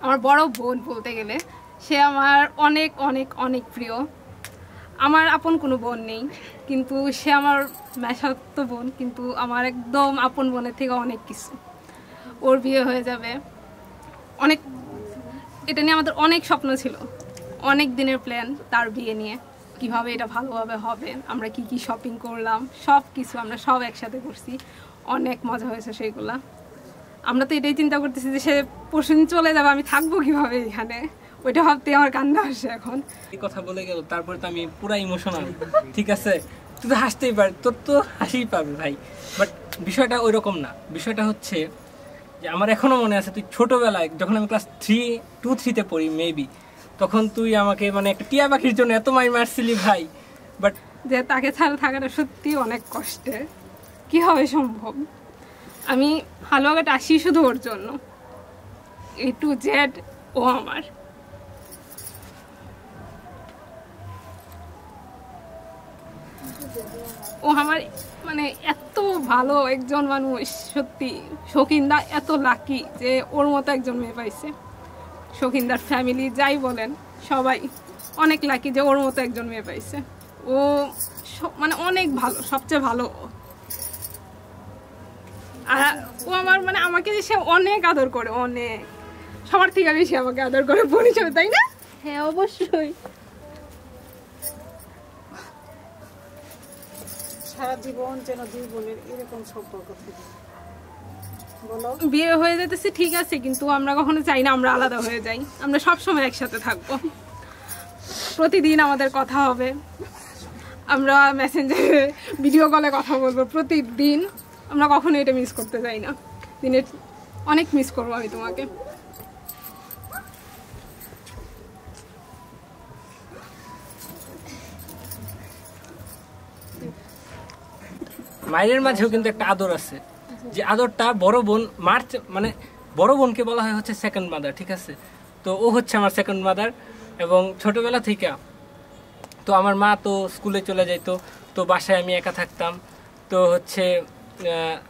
আমার বড় বোন বলতে গেলে। সে আমার অনেক অনেক অনেক প্রিয়। আমার আপন কোনো বোন নেই, কিন্তু সে আমার মেশাতো বোন, কিন্তু আমার একদম আপন বোনের থেকে অনেক কিছু। ওর বিয়ে হয়ে যাবে, অনেক, এটা নিয়ে আমাদের অনেক স্বপ্ন ছিল, অনেক দিনের প্ল্যান তার বিয়ে নিয়ে, কিভাবে এটা ভালোভাবে হবে, আমরা কি কি শপিং করলাম, সব কিছু আমরা সব একসাথে করছি, অনেক মজা হয়েছে সেইগুলা। আমরা তো এটাই চিন্তা করতেছি যে সে পরশুদিন চলে যাবে, আমি থাকবো কিভাবে এখানে, ওইটা ভাবতে আমার কান্না আসে এখন। এই কথা বলে গেল, তারপরে তো আমি পুরা ইমোশনাল। ঠিক আছে, তুই তো হাসতেই পার, তোর তো হাসিই পাবে ভাই, বাট বিষয়টা ওই রকম না। বিষয়টা হচ্ছে যে আমার এখনো মনে আছে, তুই ছোটবেলায় যখন আমি ক্লাস 2-3-তে পড়ি মেবি, তখন তুই আমাকে মানে একটা টিয়া পাখির জন্য এত মাইর মারছিলি ভাই। বাট যে তাকে ছাড়া থাকাটা সত্যি অনেক কষ্টের, কি হবে সম্ভব। আমি হালুয়াঘাট আসি শুধু ওর জন্য, A to Z ও আমার। ও আমার মানে এত ভালো একজন মানুষ, সত্যি শৌখিনদা এত লাকি যে ওর মতো একজন মেয়ে পাইছে। শৌখিনদার ফ্যামিলি যাই বলেন সবাই অনেক লাকি যে ওর মতো একজন মেয়ে পাইছে। ও মানে অনেক ভালো, সবচেয়ে ভালো। আর ও আমার মানে আমাকে সে অনেক আদর করে, অনেক, সবার থেকে বেশি আমাকে আদর করে বোন হিসেবে, তাই না? হ্যাঁ অবশ্যই। সারা জীবন যেন দুই বোনের এরকম সম্পর্ক থাকে। বিয়ে হয়ে যেতেছে ঠিক আছে, কিন্তু আমরা কখনো চাই না আমরা আলাদা হয়ে যাই, আমরা সব সময় একসাথে থাকবো, প্রতিদিন আমাদের কথা হবে, আমরা মেসেঞ্জারে ভিডিও কলে কথা বলবো প্রতিদিন, আমরা কখনো এটা মিস করতে চাই না। দিনে অনেক মিস করবো আমি তোমাকে। মায়ের মাঝেও কিন্তু একটা আদর আছে, যে আদরটা বড় বোন মার, মানে বড় বোনকে বলা হয় হচ্ছে সেকেন্ড মাদার। ঠিক আছে, তো ও হচ্ছে আমার সেকেন্ড মাদার। এবং ছোটবেলা থেকে তো আমার মা তো স্কুলে চলে যাইতো, তো বাসায় আমি একা থাকতাম। তো হচ্ছে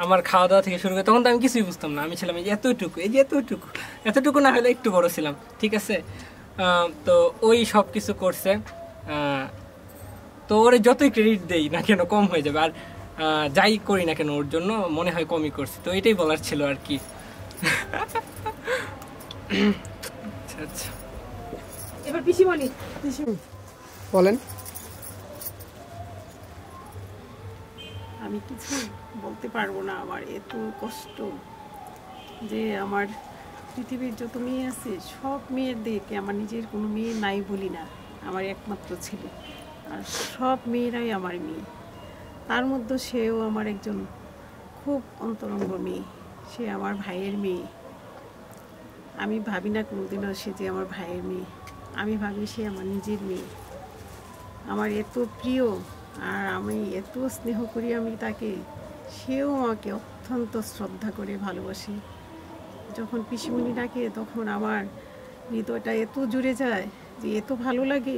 আমার খাওয়া দাওয়া থেকে শুরু করে তখন তো আমি কিছুই বুঝতাম না, আমি ছিলাম এই যে এতটুকু, এই যে এতটুকু, এতটুকু না হলে একটু বড় ছিলাম। ঠিক আছে, তো ওই সব কিছু করছে। তো ওরে যতই ক্রেডিট দেই না কেন কম হয়ে যাবে, আর যাই করি না কেন ওর জন্য মনে হয় কমই করছি। তো এটাই বলার ছিল আর কি। আচ্ছা আচ্ছা, এবার পিসিমণি বলেন। আমি কিছু বলতে পারবো না, আমার এত কষ্ট যে আমার পৃথিবীর যত মেয়ে আছে সব মেয়েদেরকে, আমার নিজের কোনো মেয়ে নাই বলি না, আমার একমাত্র ছেলে, আর সব মেয়েরাই আমার মেয়ে। তার মধ্যে সেও আমার একজন খুব অন্তরঙ্গ মেয়ে, সে আমার ভাইয়ের মেয়ে। আমি ভাবি না কোনোদিনও সে যে আমার ভাইয়ের মেয়ে, আমি ভাবি সে আমার নিজের মেয়ে, আমার এত প্রিয়, আর আমি এত স্নেহ করি আমি তাকে, সেও আমাকে অত্যন্ত শ্রদ্ধা করে ভালোবাসি। যখন পিসিমণি ডাকে তখন আমার হৃদয়টা এত জুড়ে যায় যে এত ভালো লাগে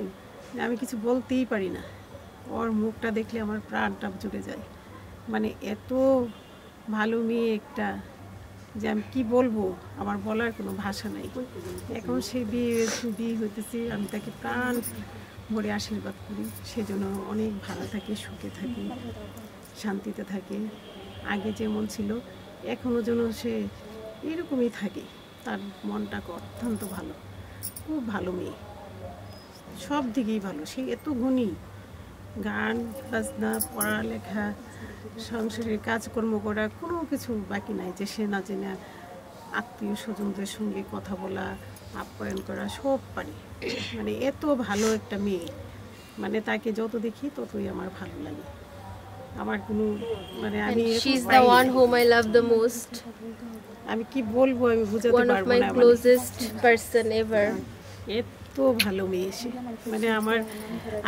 যে আমি কিছু বলতেই পারি না। ওর মুখটা দেখলে আমার প্রাণটা জুড়ে যায়, মানে এত ভালো মেয়ে একটা যে আমি কি বলবো, আমার বলার কোনো ভাষা নাই। এখন সে বিয়ে হইতেছে, আমি তাকে প্রাণ ভরে আশীর্বাদ করি, সেজন্য অনেক ভালো থাকে, সুখে থাকে, শান্তিতে থাকে। আগে যেমন ছিল এখনও যেন সে এরকমই থাকে, তার মনটা অত্যন্ত ভালো, খুব ভালো মেয়ে, সব দিকেই ভালো। সে এত গুণী, গান বাজনা, পড়ালেখা, সংসারের কাজকর্ম করা, কোনো কিছু বাকি নাই যে সে না জেনে আত্মীয় স্বজনদের সঙ্গে কথা বলা, আপ্যায়ন করা, সব পারে। মানে এত ভালো একটা মেয়ে, মানে তাকে যত দেখি ততই আমার ভালো লাগে। আমার কোনো মানে আমি she's the one whom I love the most, আমি কি বলবো, আমি বুঝাতে one of পারবো my না। closest person ever. এত ভালো মেয়ে সে, মানে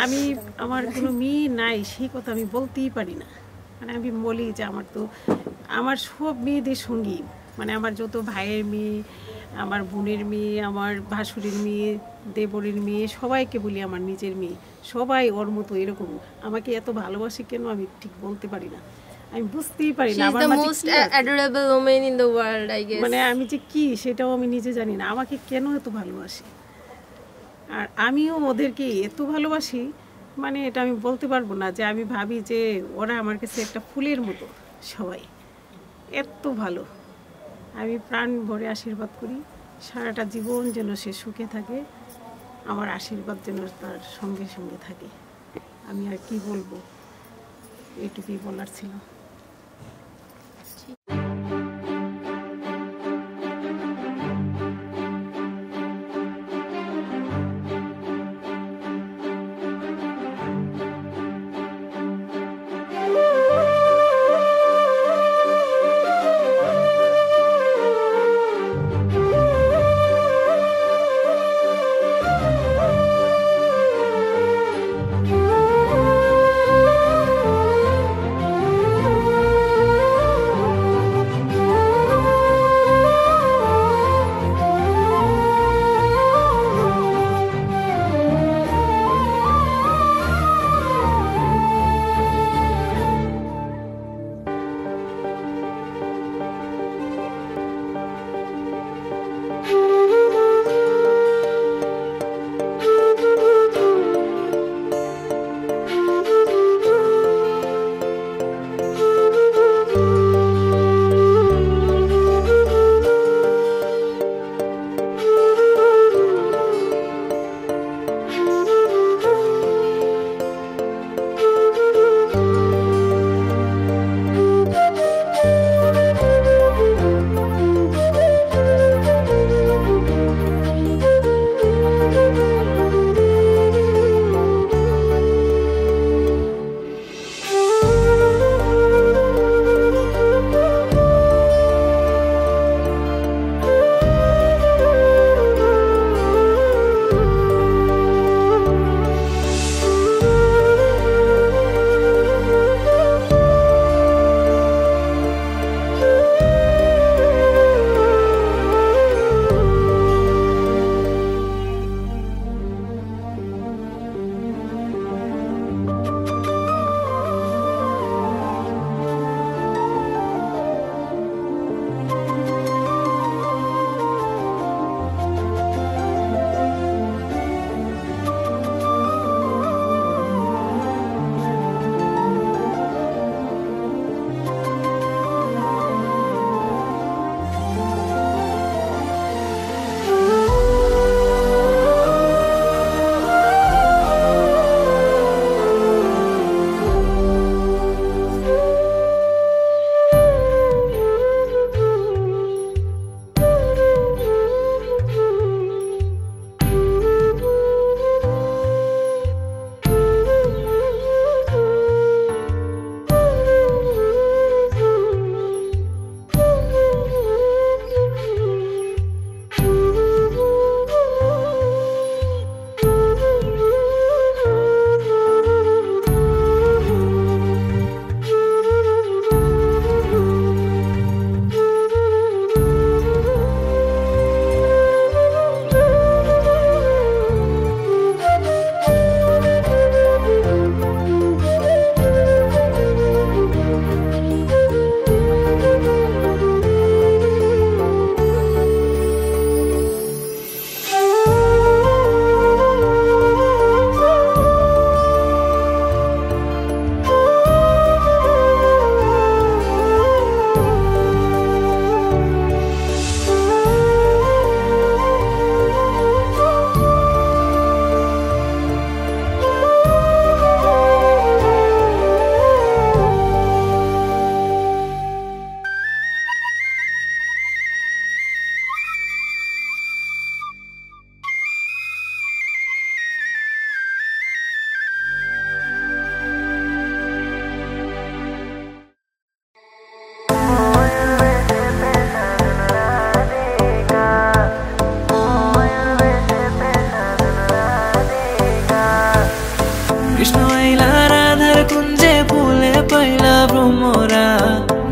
আমি আমার কোনো মেয়ে নাই সেই কথা আমি বলতেই পারি না। মানে আমি বলি যে আমার সব মেয়েদের সঙ্গী, মানে আমার যত ভাইয়ের মেয়ে, আমার বোনের মেয়ে, আমার ভাসুরের মেয়ে, দেবরের মেয়ে, সবাইকে বলি আমার নিজের মেয়ে, সবাই ওর মতো এরকম। আমাকে এত ভালোবাসে কেন আমি ঠিক বলতে পারি না। আমি বুঝতেই পারি She না is আমার the মাঝে most কি আছে। adorable woman in the world, I guess. মানে আমি যে কি সেটাও আমি নিজে জানি না, আমাকে কেন এত ভালোবাসে আর আমিও ওদেরকে এত ভালোবাসি, মানে এটা আমি বলতে পারবো না। যে আমি ভাবি যে ওরা আমার কাছে একটা ফুলের মতো, সবাই এত ভালো। আমি প্রাণ ভরে আশীর্বাদ করি সারাটা জীবন যেন সে সুখে থাকে, আমার আশীর্বাদ যেন তার সঙ্গে সঙ্গে থাকে। আমি আর কি বলবো, এইটুকুই বলার ছিল।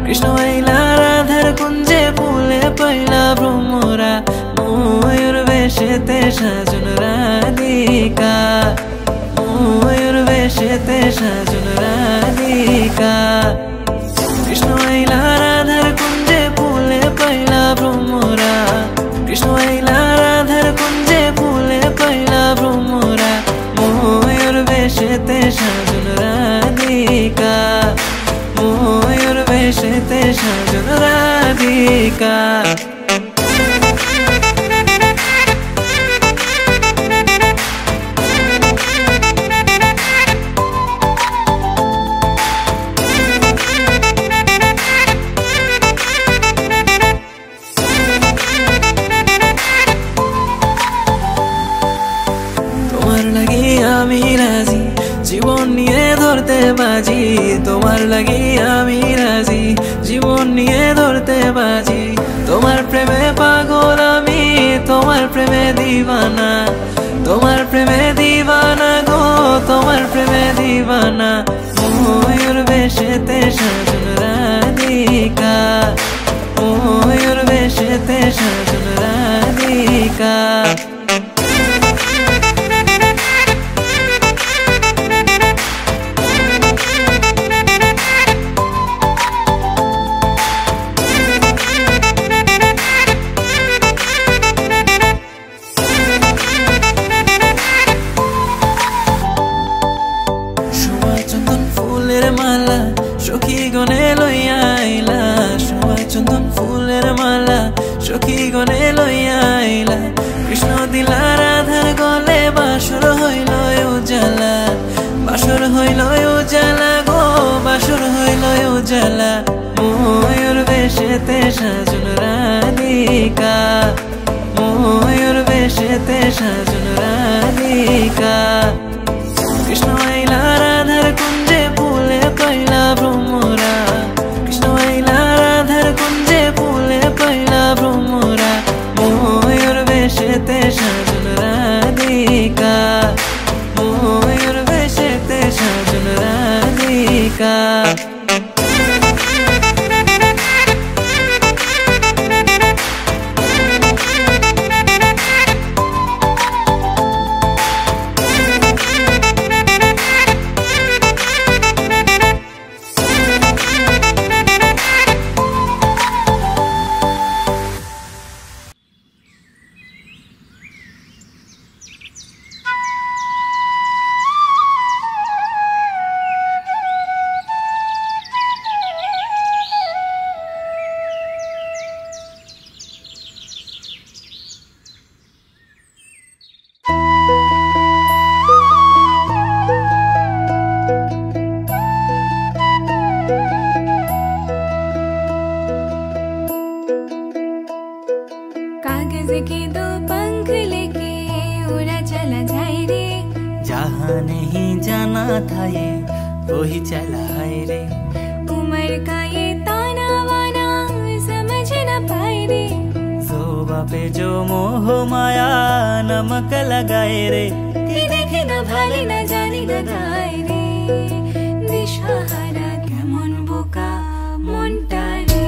কৃষ্ণ আইলা রাধার কুঞ্জে ফুলে পয়লা ভ্রমরা ময়ূর বেশেতে সাজন রাধিকা ময়ূর বেশেতে সাজন রাধিকা বেশেতে সাজন রাধিকা তোমার লাগি আমি রাজি জীবন নিয়ে ধরতে বাজি তোমার লাগি আমি রাজি জীবন নিয়ে ধরতে বাজি তোমার প্রেমে পাগল আমি তোমার প্রেমে দিবানা তোমার প্রেমে দিবানা গো তোমার প্রেমে দিবানা ময়ূর বেশেতে সাজন রাধিকা ময়ূর বেশেতে সাজন রাধিকা সখী গনে লইয়া আইলা শোভা চন্দন ফুলের মালা সখী গনে লইয়া আইলা কৃষ্ণ দিলা রাধার গলে বাসর হইল উজালা বাসর হইল উজালা গো বাসর হইল উজালা ময়ূর বেশেতে সাজন রাধিকা ময়ূর বেশেতে সাজন রাধিকা কৃষ্ণ আইলা রাধার কুঞ্জে ফুলে পাইলা ভ্রমরা কৃষ্ণ আইলা রাধার কুঞ্জে ফুলে পাইলা ভ্রমরা ময়ূর বেশেতে সাজন রাধিকা ময়ূর বেশেতে সাজন রাধিকা कागज के दो पंख लेके उड़ा चला जाए रे जहाँ नहीं जाना था ये वही चला है रे उम्र का ये ताना वाना समझ न पाए रे जोबा पे जो मोह माया नमक लगाए रे দেখে না ভালে না জানি না গায় রে দিশাহারা কেমন বোকা মনটা রে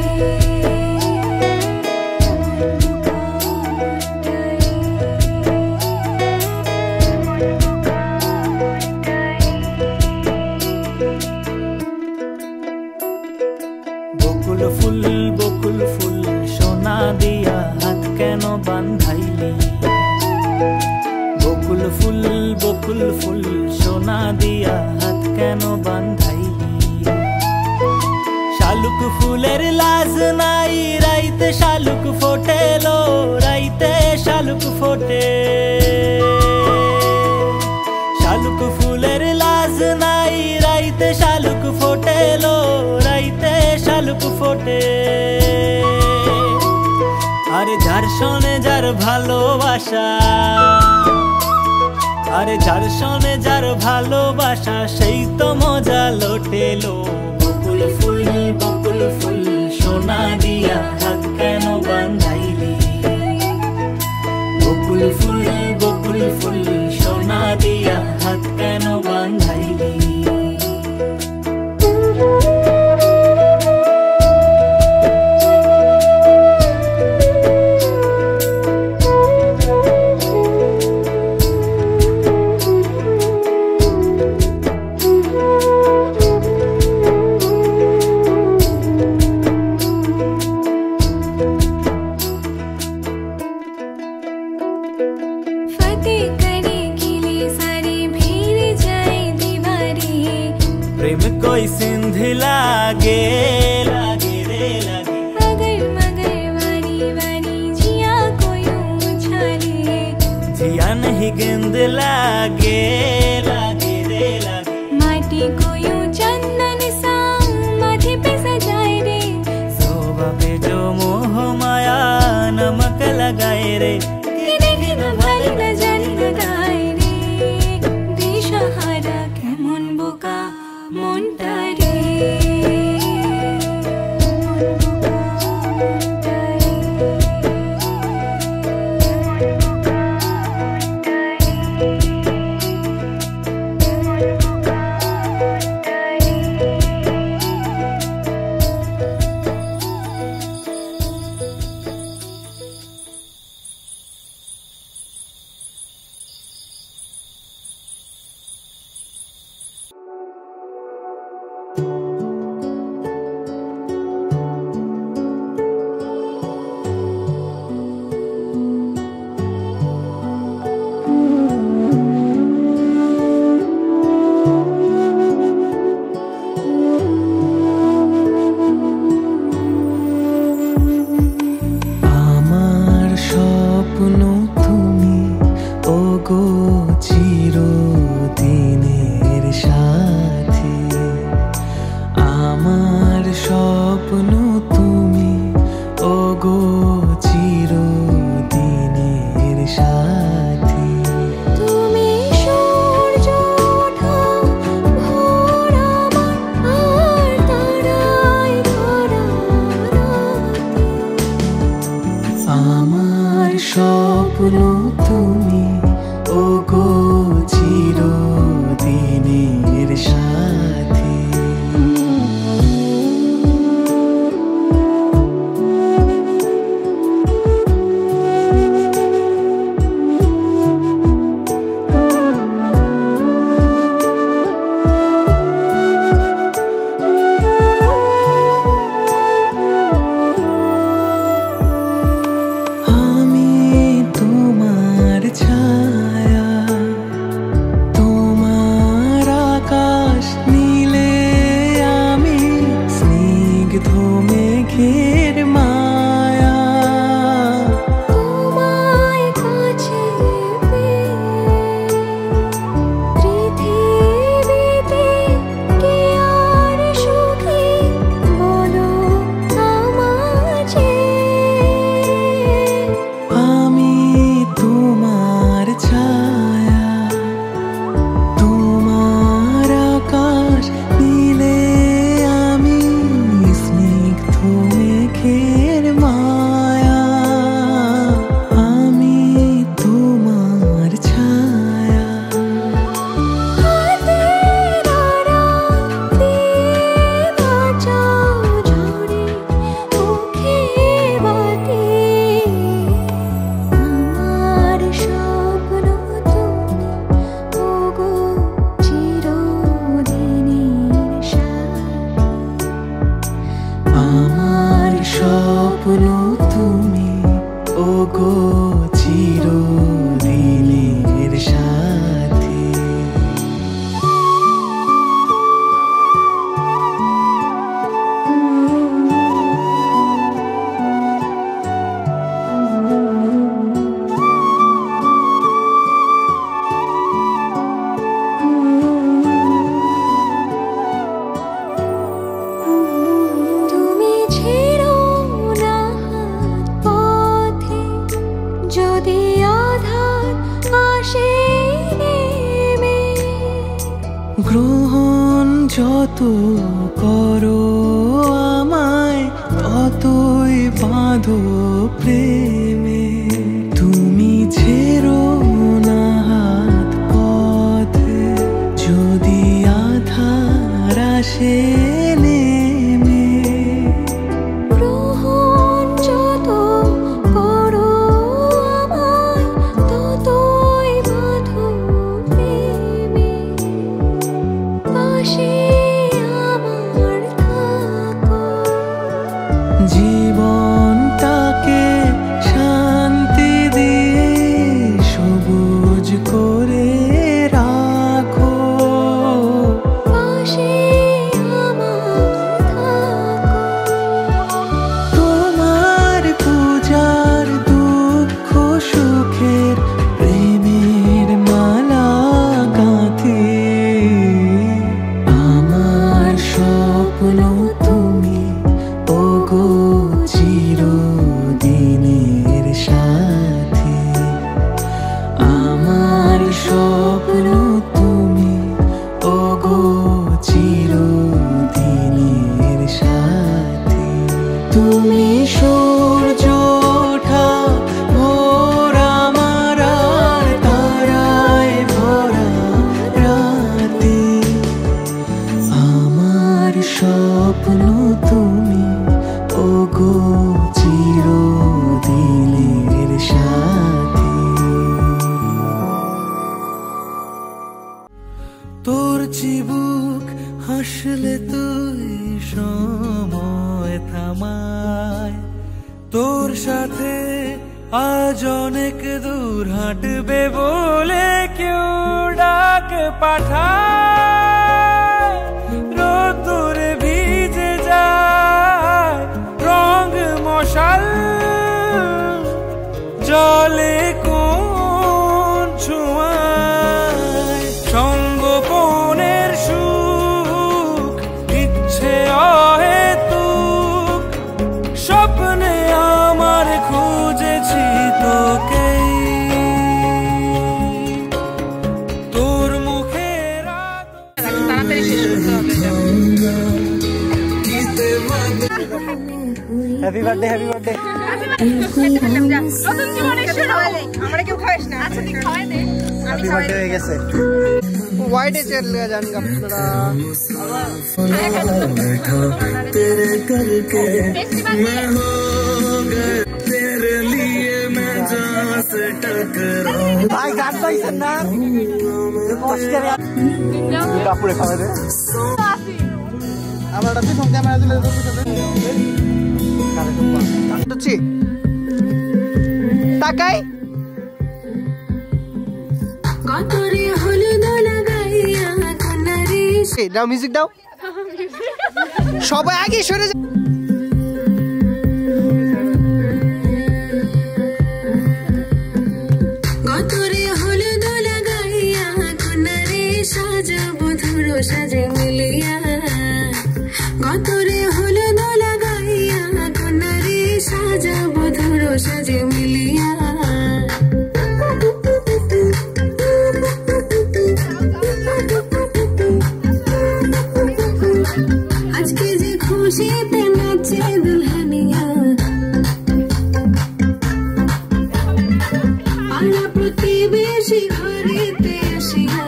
বকুল ফুল সোনা দিয়া হাত কেন বান্ধাইলি বকুল ফুল সোনা দিয়া হাত কেন বান্ধাইলি শালুক ফুলের লাজ নাই রাইতে শালুক ফোটেলো রাইতে শালুক ফোটে শালুক ফুলের লাজ নাই রাইতে শালুক ফোটেলো রাইতে শালুক ফোটে আরে যার শোনে যার ভালোবাসা আরে যার শোনে যার ভালোবাসা সেই তো মজা লোটেলো বকুল ফুল সোনা দিয়া হাত কেন বান্ধাইলি বকুল ফুল সোনা দিয়া হাত কেন বান্ধাইলি प्रेम कोई सिंध लागे लागे रे रे लागे अगर मगर वारी वारी जिया कोयूं उछाले जिया नहीं गेंद लागे लागे रे लागे माटी कोयूं चंदन सा माथे पे सजाए रे शोभा पे जो मोह माया नमक लगाए रे দেখে না ভালো না জানি না গায় রে দিশাহারা কেমন বোকা মনটা রে আমার স্বপ্ন তুমি ওগো চিরদিনের সাথী আমার স্বপ্ন তুমি ওগো চিরদিনের সাথী তুমি সূর্য ওঠা ভোর আমার আর তারায় ভরা রাতে আমার স্বপ্ন তুমি ওগো চিরদিনের সাথী আমি তোমার ছায়া তোমার আকাশ নীলে আমি স্নিগ্ধ মেঘের মায়া তোমায় কাছে পেয়ে পৃথিবীতে কে আর সুখী বলো আমাকে আমি তোমার ছায়া তোমার আকাশ নীলে আমি স্নিগ্ধ মেঘের মায়া আমি তোমার ছায়া হাতের আড়াল দিয়ে বাঁচাও ঝরে মুখে বাতি আমার স্বপ্ন তুমি ওগো চিরদিনের সাথী আমার স্বপ্ন তুমি ওগো চিরদিনের সাথী তুমি ছেড়ো না হাত পথে যদি আধার আসে নেমে গ্রহণ যত করো আমায় ততই বাঁধো প্রেমে তুমি ছেড়ো না হাত পথে যদি আধার আসে নেমে গ্রহণ যত করো আমায় ততই বাঁধো প্রেমে পাশে আমার থাকো জীবনটাকে স্বপ্ন তুমি ওগো চিরদিনের সাথী। তোর চিবুক হাসলে তুই সময় থামায়, তোর সাথে আজ অনেক দূর হাঁটবে বলে কেউ ডাক পাঠায়, রোদ্দুরে ভিজে যায় রং মশাল, জলে কোন ছোঁয়ায় সঙ্গোপনের সুখ, ইচ্ছে অহেতুক স্বপ্নে আমার খুঁজেছি তোকে, তোর মুখের happy birthday, happy birthday. Happy birthday হয়ে গেছে। হোয়াইটে চলে যান আপনারা। ভাই গান পাইছেন না? কাপড়ে খাওয়া দেয় আমার ক্যামেরা দিলে তাকাই দাও, মিউজিক দাও, সবাই আগে সরে যা। সাজে মিলিয়া গতরে হলো দোলা গাইয়া, কন্যারে সাজাবো ধরো সাজে মিলিয়া। আজকে যে খুশিতে নাচে দুলহানিয়া, পাড়া প্রতিবেশী ঘরেতে আসিয়া,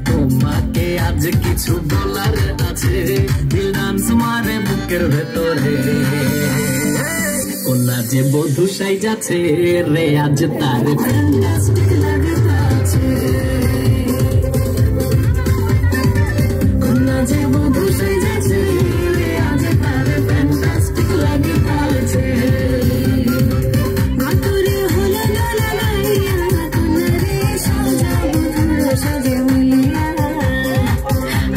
তোমাকে আজ কিছু বলার আছে, দিল ডান্স মারে বুকের ভেতরে, কন্যা যে বধূ সাইজাছে রে আজ তার ফ্যান্টাস্টিক লাগতাছে, কন্যা যে বধূ সাইজাছে রে আজ তার ফ্যান্টাস্টিক লাগতাছে। গতরে হলো দোলা গাইয়া, কন্যারে সাজাবো ধরো সাজে মিলিয়া,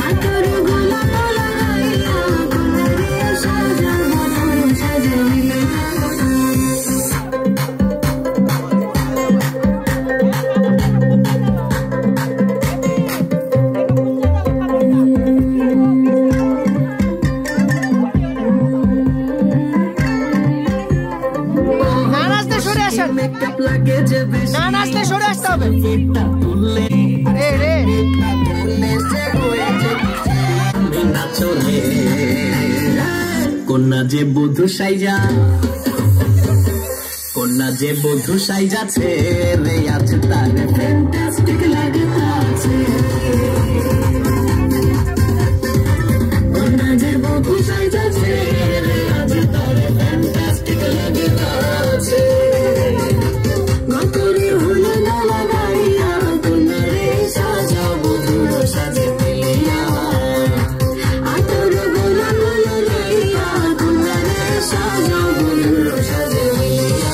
আতরে গোলা দোলা গাইয়া, কন্যারে সাজাবো ধরো সাজে মিলিয়া। না নাচলে সরে আসতে হবে। কন্যা যে বধূ সাইজা, কন্যা যে বধূ সাইজাছে রে আজ তার ফ্যান্টাস্টিক লাগতাছে, কন্যা যে বধূ সাইজাছে রে আজ তার ফ্যান্টাস্টিক লাগতাছে। গতরে হলো দোলা গাইয়া, কন্যারে সাজাবো ধরো সাজে মিলিয়া, আতরে গোলা গোলা গাইয়া, কন্যারে সাজাবো ধরো সাজে মিলিয়া।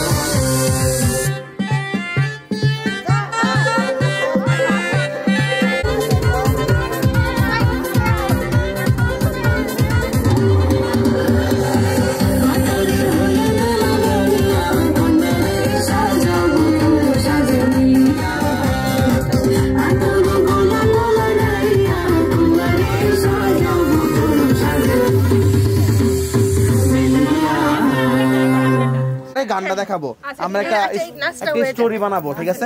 গানটা দেখাবো আমরা, একটা স্টোরি বানাবো, ঠিক আছে?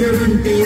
Guarantee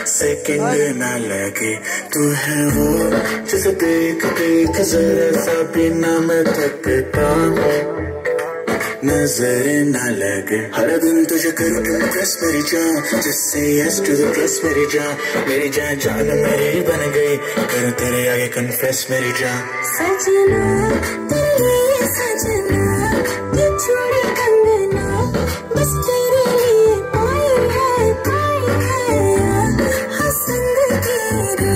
सेकंड ना लगे तू है वो जिसे देख देख जरा सा भी ना मैं थकता हूँ नजर ना लगे हर दिन तुझे करके प्रेस मेरी जान जिससे यस टू द प्रेस मेरी जान जान मेरी बन गई कर तेरे आगे कन्फेस मेरी जान सजना तेरे सजना ये चूड़ी कंगना बस तेरे लिए पाई है हसंग तेरे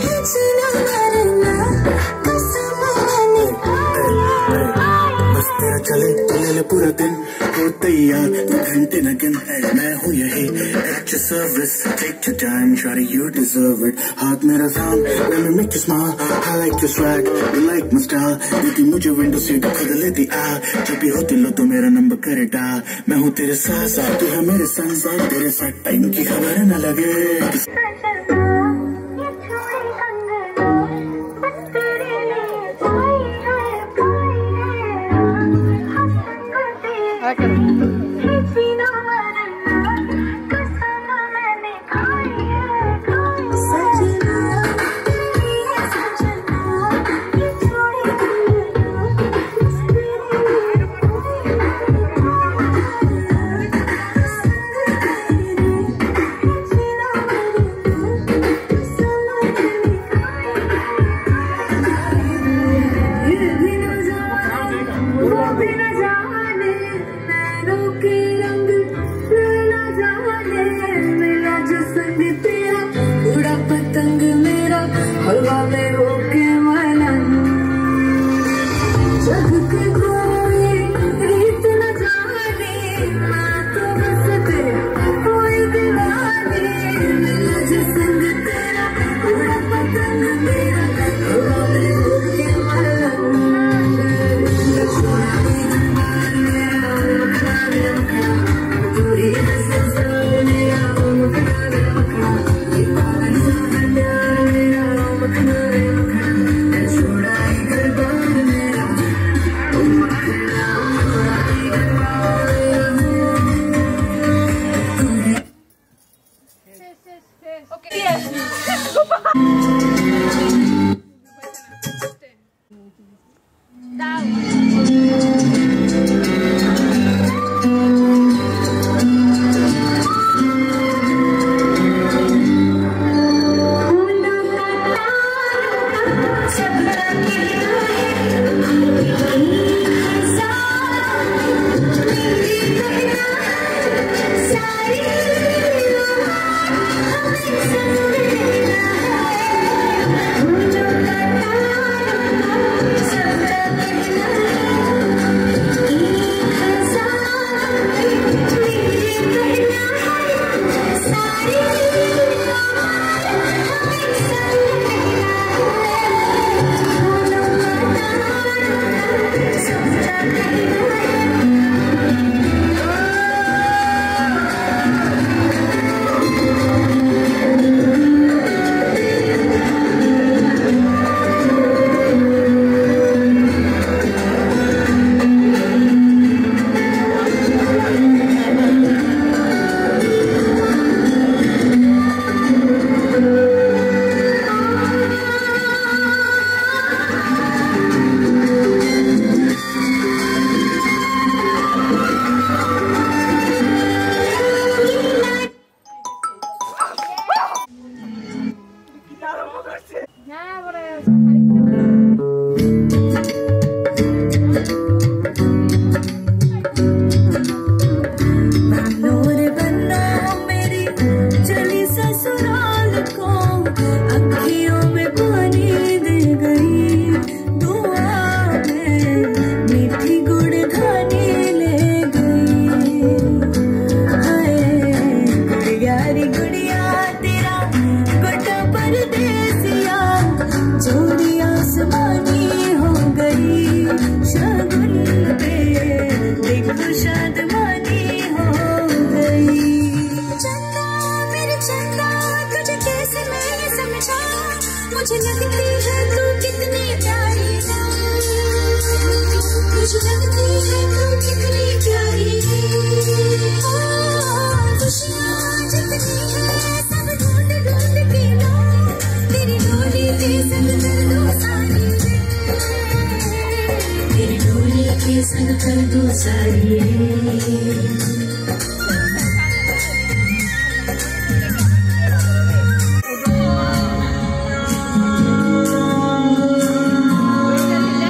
है जीना मरना कसम मैंने बस तेरा चले चले पूरा दिन हो तैयार तू घंटे न गिन मैं हूँ यही at your service take your time shawty you deserve it हाथ मेरा थाम let me make you smile I like your swag you like my style देती मुझे विंडो सीट खुद लेती आ जब भी होती लो तो मेरा नंबर करे डाल मैं हूँ तेरे साथ साथ तू है मेरे संग साथ तेरे साथ टाइम की खबर न लगे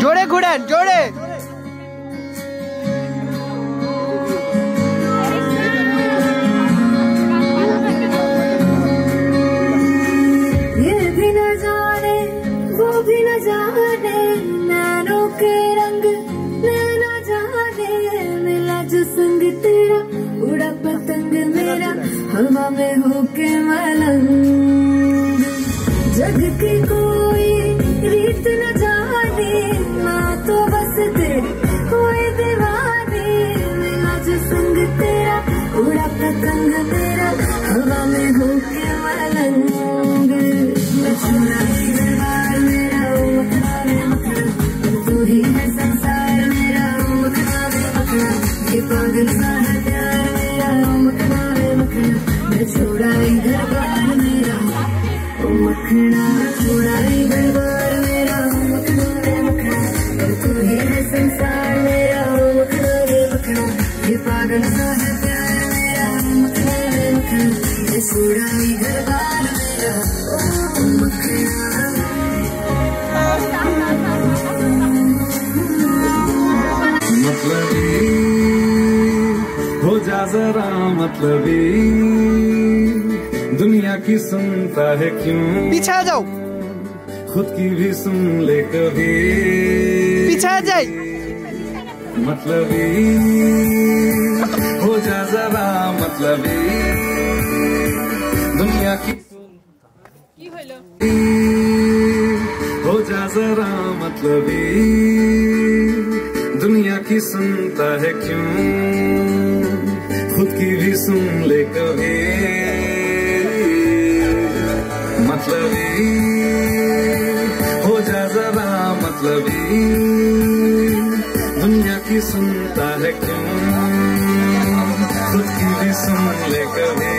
जोड़े घुड़न जोड़े ये भी न जाने वो भी न जाने नैनों के रंग नैना जाने मिला जो संग तेरा उड़ा पतंग मेरा हवा में होके मलंग जग की कोई रीत न जाने माँ तो बस तेरी कोई दीवानी मिला जो संग तेरा उड़ा पतंग मेरा हवा में होके मलंग मैं चुराई दरबार मेरा मखना में मखना तू ही है संसार मेरा मखना में मखना ये पागल सा है प्यार मेरा मखना में मखना मैं चुराई दरबार मेरा मखना चुराई दरबार मेरा मखना में मखना तू ही है संसार मेरा मखना में मखना ये पागल सा है प्यार मेरा मखना में मखना मैं चुराई दरबार मेरा मतलबी हो जा जरा मतलबी दुनिया की सुनता है क्यों पीछे आ जाओ खुद की भी सुन ले कभी पीछे आ जाए मतलबी हो जा जरा मतलबी दुनिया की हो जा जरा मतलबी दुनिया की सुनता है क्यों खुद की भी सुन ले कभी मतलबी हो जा जरा मतलबी दुनिया की सुनता है क्यों खुद की भी सुन ले कभी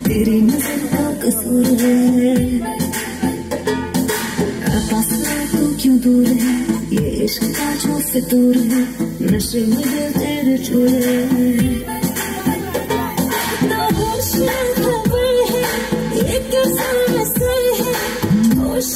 तेरी नजर का कसूर है, आसमां तो क्यों दूर है, ये इश्क का जो फितूर है, नशे में दिल तेरे छोड़े तो होश में खबर है, ये कैसा असर है, होश